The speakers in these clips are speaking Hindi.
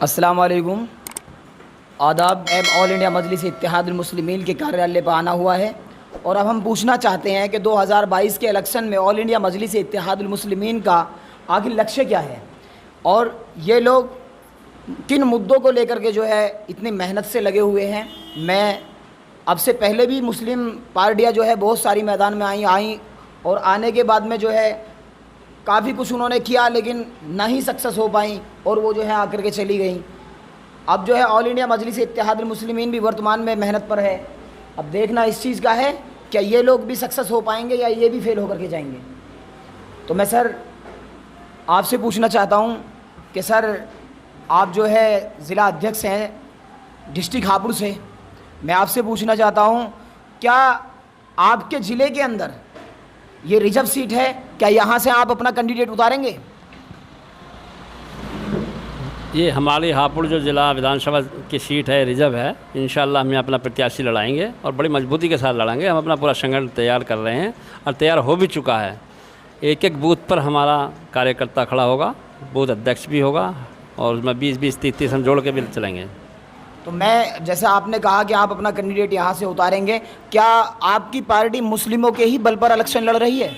अस्सलाम वालेकुम। आदाब। ऑल इंडिया मजलिस इत्तेहादुल मुस्लिमीन के कार्यालय पर आना हुआ है और अब हम पूछना चाहते हैं कि 2022 के इलेक्शन में ऑल इंडिया मजलिस इत्तेहादुल मुस्लिमीन का आखिर लक्ष्य क्या है और ये लोग किन मुद्दों को लेकर के जो है इतनी मेहनत से लगे हुए हैं। मैं अब से पहले भी मुस्लिम पार्टियां जो है बहुत सारी मैदान में आई और आने के बाद में जो है काफ़ी कुछ उन्होंने किया लेकिन ना ही सक्सेस हो पाई और वो जो है आकर के चली गई। अब जो है ऑल इंडिया मजलिस इत्तेहादुल मुस्लिमीन भी वर्तमान में मेहनत पर है। अब देखना इस चीज़ का है क्या ये लोग भी सक्सेस हो पाएंगे या ये भी फेल होकर के जाएंगे। तो मैं सर आपसे पूछना चाहता हूँ कि सर आप जो है ज़िला अध्यक्ष हैं डिस्ट्रिक्ट हापुड़ से, मैं आपसे पूछना चाहता हूँ क्या आपके ज़िले के अंदर ये रिजर्व सीट है, क्या यहाँ से आप अपना कैंडिडेट उतारेंगे? ये हमारी हापुड़ जो ज़िला विधानसभा की सीट है रिजर्व है, इंशाल्लाह हम अपना प्रत्याशी लड़ाएंगे और बड़ी मजबूती के साथ लड़ाएंगे। हम अपना पूरा संगठन तैयार कर रहे हैं और तैयार हो भी चुका है। एक एक बूथ पर हमारा कार्यकर्ता खड़ा होगा, बूथ अध्यक्ष भी होगा और उसमें 20-20, 30-30 हम जोड़ के भी चलेंगे। तो मैं जैसा आपने कहा कि आप अपना कैंडिडेट यहाँ से उतारेंगे, क्या आपकी पार्टी मुस्लिमों के ही बल पर इलेक्शन लड़ रही है?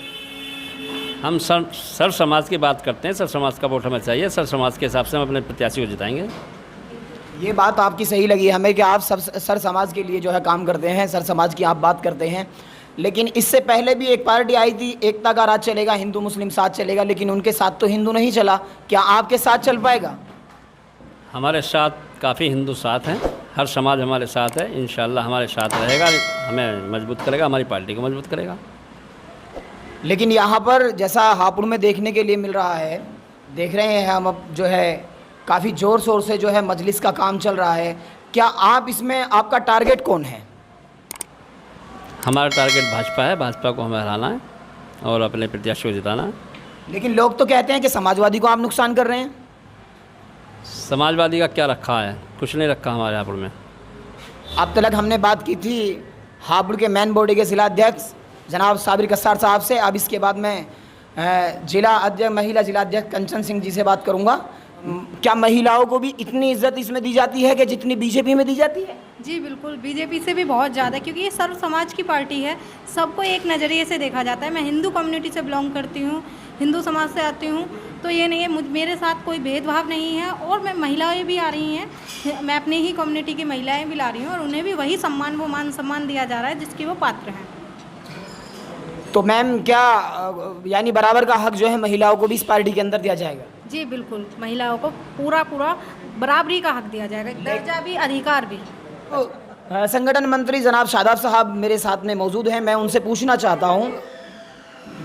हम सर समाज की बात करते हैं, सर समाज का वोट हमें चाहिए, सर समाज के हिसाब से हम अपने प्रत्याशी को जिताएंगे। ये बात आपकी सही लगी हमें कि आप सब सर समाज के लिए जो है काम करते हैं, सर समाज की आप बात करते हैं। लेकिन इससे पहले भी एक पार्टी आई थी, एकता का राज चलेगा, हिंदू मुस्लिम साथ चलेगा, लेकिन उनके साथ तो हिंदू नहीं चला। क्या आपके साथ चल पाएगा? हमारे साथ काफ़ी हिंदू साथ हैं, हर समाज हमारे साथ है, इंशाल्लाह हमारे साथ रहेगा, हमें मजबूत करेगा, हमारी पार्टी को मजबूत करेगा। लेकिन यहाँ पर जैसा हापुड़ में देखने के लिए मिल रहा है, देख रहे हैं हम अब जो है काफ़ी ज़ोर शोर से जो है मजलिस का काम चल रहा है। क्या आप इसमें आपका टारगेट कौन है? हमारा टारगेट भाजपा है, भाजपा को हमें हराना है और अपने प्रत्याशी को जिताना है। लेकिन लोग तो कहते हैं कि समाजवादी को आप नुकसान कर रहे हैं। समाजवादी का क्या रखा है? कुछ नहीं रखा हमारे हापुड़ में। अब तक हमने बात की थी हापुड़ के मेन बॉडी के ज़िला अध्यक्ष जनाब साबिर कस्सार साहब से। अब इसके बाद मैं महिला ज़िला अध्यक्ष कंचन सिंह जी से बात करूंगा। क्या महिलाओं को भी इतनी इज्जत इसमें दी जाती है कि जितनी बीजेपी में दी जाती है? जी बिल्कुल, बीजेपी से भी बहुत ज़्यादा, क्योंकि ये सर्व समाज की पार्टी है, सबको एक नज़रिए से देखा जाता है। मैं हिंदू कम्युनिटी से बिलोंग करती हूँ, हिंदू समाज से आती हूँ, तो ये नहीं है मेरे साथ कोई भेदभाव नहीं है। और मैं महिलाएं भी आ रही हैं, मैं अपनी ही कम्युनिटी की महिलाएं भी ला रही हूँ और उन्हें भी वही सम्मान, वो मान सम्मान दिया जा रहा है जिसकी वो पात्र हैं। तो मैम क्या यानी बराबर का हक जो है महिलाओं को भी इस पार्टी के अंदर दिया जाएगा? जी बिल्कुल, महिलाओं को पूरा बराबरी का हक दिया जाएगा, दर्जा भी अधिकार भी। तो संगठन मंत्री जनाब शादाब साहब मेरे साथ में मौजूद हैं, मैं उनसे पूछना चाहता हूं,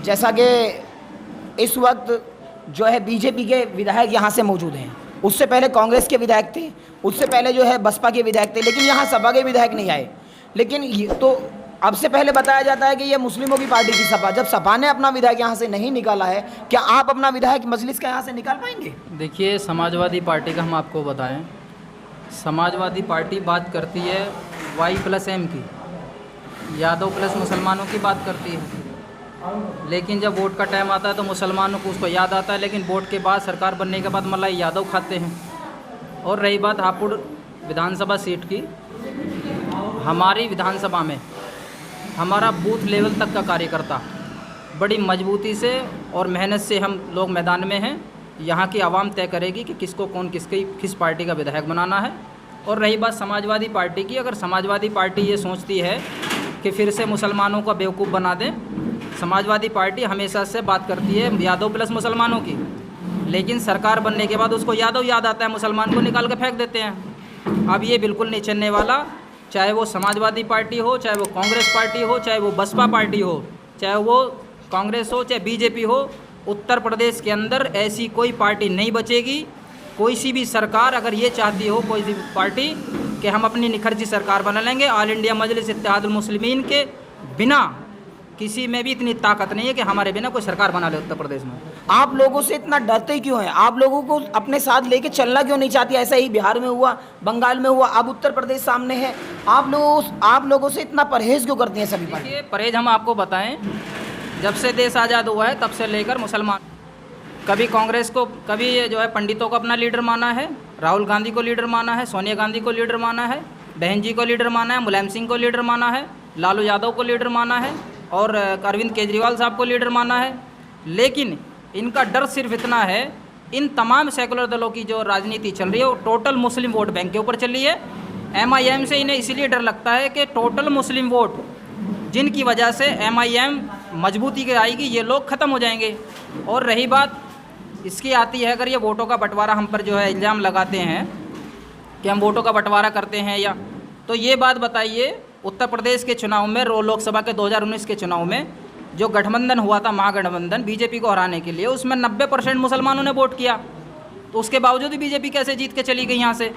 जैसा कि इस वक्त जो है बीजेपी के विधायक यहाँ से मौजूद हैं, उससे पहले कांग्रेस के विधायक थे, उससे पहले जो है बसपा के विधायक थे, लेकिन यहाँ सपा के विधायक नहीं आए। लेकिन तो अब से पहले बताया जाता है कि ये मुस्लिमों की पार्टी थी सपा। जब सपा ने अपना विधायक यहाँ से नहीं निकाला है, क्या आप अपना विधायक मजलिस का यहाँ से निकाल पाएंगे? देखिए, समाजवादी पार्टी का हम आपको बताएं, समाजवादी पार्टी बात करती है Y+M की, यादव प्लस मुसलमानों की बात करती है। लेकिन जब वोट का टाइम आता है तो मुसलमानों को उसको याद आता है, लेकिन वोट के बाद सरकार बनने के बाद मलाई यादव खाते हैं। और रही बात हापुड़ विधानसभा सीट की, हमारी विधानसभा में हमारा बूथ लेवल तक का कार्यकर्ता बड़ी मजबूती से और मेहनत से हम लोग मैदान में हैं। यहाँ की आवाम तय करेगी कि किसको कौन किस पार्टी का विधायक बनाना है। और रही बात समाजवादी पार्टी की, अगर समाजवादी पार्टी ये सोचती है कि फिर से मुसलमानों का बेवकूफ़ बना दें, समाजवादी पार्टी हमेशा से बात करती है यादव प्लस मुसलमानों की, लेकिन सरकार बनने के बाद उसको यादव याद आता है, मुसलमान को निकाल के फेंक देते हैं। अब ये बिल्कुल नहीं चलने वाला, चाहे वो समाजवादी पार्टी हो, चाहे वो कांग्रेस पार्टी हो, चाहे वो बसपा पार्टी हो, चाहे वो कांग्रेस हो, चाहे बीजेपी हो। उत्तर प्रदेश के अंदर ऐसी कोई पार्टी नहीं बचेगी। कोई सी भी सरकार अगर ये चाहती हो, कोई सी पार्टी कि हम अपनी निखरजी सरकार बना लेंगे, ऑल इंडिया मजलिस इत्तेहादुल मुस्लिमीन के बिना किसी में भी इतनी ताकत नहीं है कि हमारे बिना कोई सरकार बना ले उत्तर प्रदेश में। आप लोगों से इतना डरते क्यों हैं? आप लोगों को अपने साथ लेके चलना क्यों नहीं चाहती? ऐसा ही बिहार में हुआ, बंगाल में हुआ, अब उत्तर प्रदेश सामने है। आप लोगों से इतना परहेज क्यों करती हैं सभी पार्टी? देखिए, परहेज हम आपको बताएं, जब से देश आज़ाद हुआ है तब से लेकर मुसलमान कभी कांग्रेस को, कभी जो है पंडितों को अपना लीडर माना है, राहुल गांधी को लीडर माना है, सोनिया गांधी को लीडर माना है, बहन जी को लीडर माना है, मुलायम सिंह को लीडर माना है, लालू यादव को लीडर माना है और अरविंद केजरीवाल साहब को लीडर माना है। लेकिन इनका डर सिर्फ इतना है, इन तमाम सेकुलर दलों की जो राजनीति चल रही है वो टोटल मुस्लिम वोट बैंक के ऊपर चल रही है। MIM से इन्हें इसीलिए डर लगता है कि टोटल मुस्लिम वोट जिनकी वजह से MIM मजबूती के आएगी, ये लोग ख़त्म हो जाएंगे। और रही बात इसकी आती है, अगर ये वोटों का बंटवारा हम पर जो है इल्ज़ाम लगाते हैं कि हम वोटों का बंटवारा करते हैं या, तो ये बात बताइए उत्तर प्रदेश के चुनाव में, लोकसभा के 2019 के चुनाव में जो गठबंधन हुआ था, महागठबंधन बीजेपी को हराने के लिए, उसमें 90% मुसलमानों ने वोट किया, तो उसके बावजूद भी बीजेपी कैसे जीत के चली गई यहाँ से?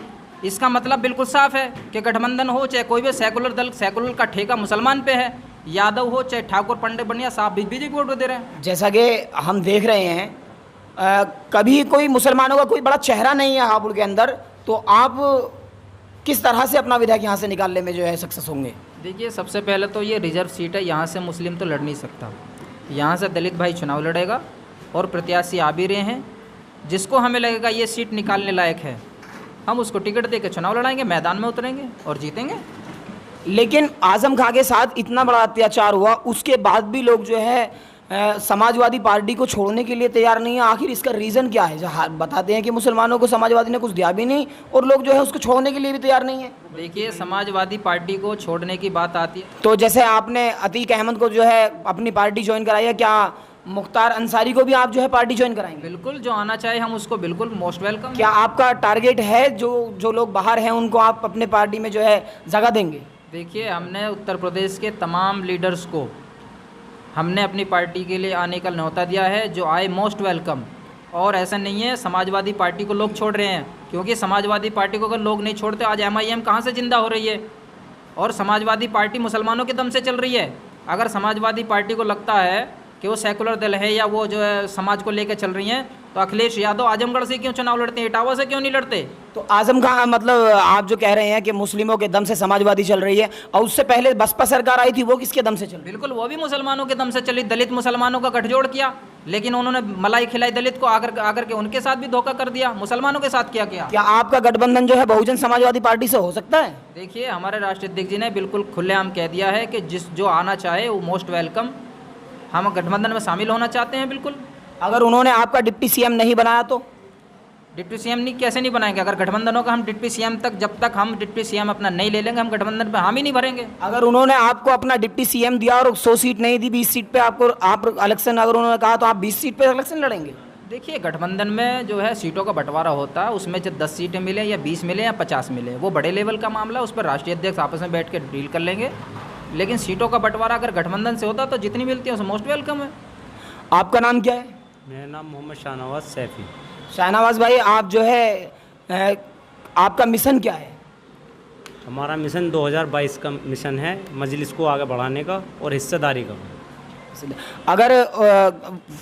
इसका मतलब बिल्कुल साफ है कि गठबंधन हो चाहे कोई भी सेकुलर दल, सेकुलर का ठेका मुसलमान पे है, यादव हो चाहे ठाकुर पंडित बनिया साहब भी बीजेपी वोट दे रहे हैं। जैसा कि हम देख रहे हैं कभी कोई मुसलमानों का कोई बड़ा चेहरा नहीं है हापुड़ के अंदर, तो आप किस तरह से अपना विधायक यहाँ से निकालने में जो है सक्सेस होंगे? देखिए, सबसे पहले तो ये रिजर्व सीट है, यहाँ से मुस्लिम तो लड़ नहीं सकता, यहाँ से दलित भाई चुनाव लड़ेगा और प्रत्याशी आ भी रहे हैं। जिसको हमें लगेगा ये सीट निकालने लायक है, हम उसको टिकट दे के चुनाव लड़ाएंगे, मैदान में उतरेंगे और जीतेंगे। लेकिन आजम खां के साथ इतना बड़ा अत्याचार हुआ, उसके बाद भी लोग जो है समाजवादी पार्टी को छोड़ने के लिए तैयार नहीं है। आखिर इसका रीज़न क्या है? जहाँ बताते हैं कि मुसलमानों को समाजवादी ने कुछ दिया भी नहीं और लोग जो है उसको छोड़ने के लिए भी तैयार नहीं है। देखिए, समाजवादी पार्टी को छोड़ने की बात आती है तो जैसे आपने अतीक अहमद को जो है अपनी पार्टी ज्वाइन कराई है, क्या मुख्तार अंसारी को भी आप जो है पार्टी ज्वाइन कराएंगे? बिल्कुल, जो आना चाहे हम उसको बिल्कुल मोस्ट वेलकम। क्या आपका टारगेट है जो लोग बाहर हैं उनको आप अपने पार्टी में जो है जगह देंगे? देखिए, हमने उत्तर प्रदेश के तमाम लीडर्स को हमने अपनी पार्टी के लिए आने का न्योता दिया है, जो आए मोस्ट वेलकम। और ऐसा नहीं है समाजवादी पार्टी को लोग छोड़ रहे हैं, क्योंकि समाजवादी पार्टी को अगर लोग नहीं छोड़ते, आज MIM कहाँ से ज़िंदा हो रही है? और समाजवादी पार्टी मुसलमानों के दम से चल रही है। अगर समाजवादी पार्टी को लगता है कि वो सेकुलर दल है या वो जो है समाज को लेकर चल रही हैं, तो अखिलेश यादव आजमगढ़ से क्यों चुनाव लड़ते हैं, इटावा से क्यों नहीं लड़ते? तो आजम खां, मतलब आप जो कह रहे हैं कि मुस्लिमों के दम से समाजवादी चल रही है, और उससे पहले बसपा सरकार आई थी, वो किसके दम से चल रही? बिल्कुल, वो भी मुसलमानों के दम से चली। दलित मुसलमानों का गठजोड़ किया, लेकिन उन्होंने मलाई खिलाई दलित को, आकर के उनके साथ भी धोखा कर दिया। मुसलमानों के साथ क्या आपका गठबंधन जो है बहुजन समाजवादी पार्टी से हो सकता है? देखिए, हमारे राष्ट्रीय अध्यक्ष जी ने बिल्कुल खुलेआम कह दिया है कि जो आना चाहे वो मोस्ट वेलकम। हम गठबंधन में शामिल होना चाहते हैं बिल्कुल। अगर उन्होंने आपका डिप्टी CM नहीं बनाया तो? डिप्टी CM कैसे नहीं बनाएंगे? अगर गठबंधन होगा, हम डिप्टी CM तक, जब तक हम डिप्टी CM अपना नहीं ले लेंगे, हम गठबंधन पे हामी नहीं भरेंगे। अगर उन्होंने आपको अपना डिप्टी CM दिया और 100 सीट नहीं दी, 20 सीट पे आपको आप इलेक्शन, अगर उन्होंने कहा तो आप 20 सीट पे इलेक्शन लड़ेंगे? देखिए, गठबंधन में जो है सीटों का बंटवारा होता है, उसमें जब 10 सीटें मिले या 20 मिले या 50 मिले, वो बड़े लेवल का मामला है, उस पर राष्ट्रीय अध्यक्ष आपस में बैठ के डील कर लेंगे। लेकिन सीटों का बंटवारा अगर गठबंधन से होता तो जितनी मिलती है उसमें मोस्ट वेलकम है। आपका नाम क्या है? मेरा नाम मोहम्मद शाहनवाज सैफ़ी। शाहनवाज भाई, आप जो है आपका मिशन क्या है? हमारा मिशन 2022 का मिशन है, मजलिस को आगे बढ़ाने का और हिस्सेदारी का। अगर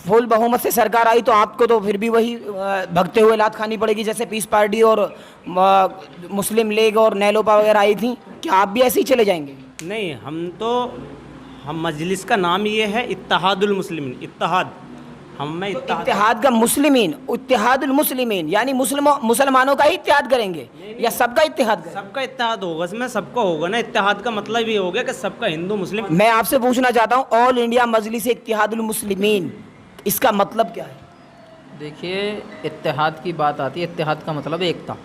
फुल बहुमत से सरकार आई तो आपको तो फिर भी वही भगते हुए लात खानी पड़ेगी, जैसे पीस पार्टी और मुस्लिम लीग और नेलोपा वगैरह आई थी। क्या आप भी ऐसे ही चले जाएंगे? नहीं, हम मजलिस का नाम ये है इत्तेहादुल मुस्लिमीन, इत्तेहाद। हम इत्तेहाद का मुस्लिमीन, इत्तेहादुल मुस्लिमीन यानी मुसलमानों का ही इत्तेहाद करेंगे या सबका इत्तेहाद करेंगे? सबका इत्तेहाद होगा, इसमें सबका होगा ना। इत्तेहाद का मतलब ये हो गया कि सबका, हिंदू मुस्लिम। मैं आपसे पूछना चाहता हूँ, ऑल इंडिया मजलिस इत्तेहादुल मुस्लिमीन, इसका मतलब क्या है? देखिए, इत्तेहाद की बात आती है, इत्तेहाद का मतलब एकता।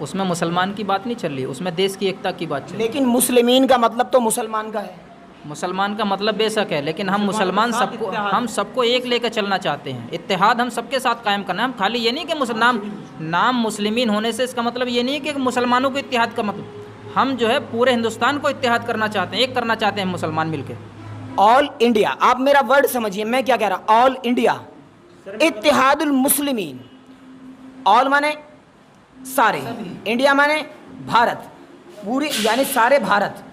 उसमें मुसलमान की बात नहीं चल रही, उसमें देश की एकता की बात चल रही है। लेकिन मुस्लिमीन का मतलब तो मुसलमान का है। मुसलमान का मतलब बेशक है, लेकिन हम मुसलमान हम सबको एक लेकर चलना चाहते हैं। इत्तेहाद हम सबके साथ कायम करना है। हम खाली ये नहीं कि नाम मुस्लिमीन होने से इसका मतलब ये नहीं है कि मुसलमानों को इत्तेहाद का मतलब, हम जो है पूरे हिंदुस्तान को इत्तेहाद करना चाहते हैं, एक करना चाहते हैं मुसलमान मिलकर। ऑल इंडिया, आप मेरा वर्ड समझिए, मैं क्या कह रहा हूँ। All India Ittehadul Muslimeen, all माने सारे, इंडिया माने भारत, पूरी यानी सारे भारत,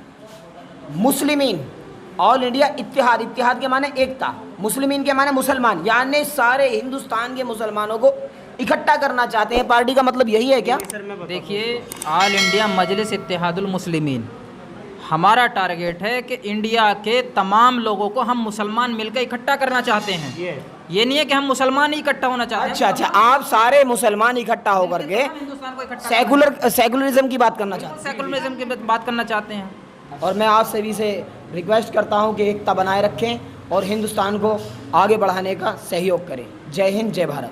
मुस्लिमीन ऑल इंडिया, इत्तेहाद, इत्तेहाद के माने एकता, मुस्लिमीन के माने मुसलमान, यानी सारे हिंदुस्तान के मुसलमानों को इकट्ठा करना चाहते हैं। पार्टी का मतलब यही है क्या? देखिए, ऑल इंडिया मजलिस इत्तेहादुल मुस्लिमीन, हमारा टारगेट है कि इंडिया के तमाम लोगों को हम मुसलमान मिलकर इकट्ठा करना चाहते हैं। ये नहीं है कि हम मुसलमान ही इकट्ठा होना चाहते हैं। अच्छा अच्छा, आप सारे मुसलमान इकट्ठा होकर के हिंदुस्तान को इकट्ठा सेकुलरिज्म की बात करना चाहते सेकुलरिज्म की बात करना चाहते हैं। हैं। और मैं आप सभी से रिक्वेस्ट करता हूं कि एकता बनाए रखें और हिंदुस्तान को आगे बढ़ाने का सहयोग करें। जय हिंद, जय भारत।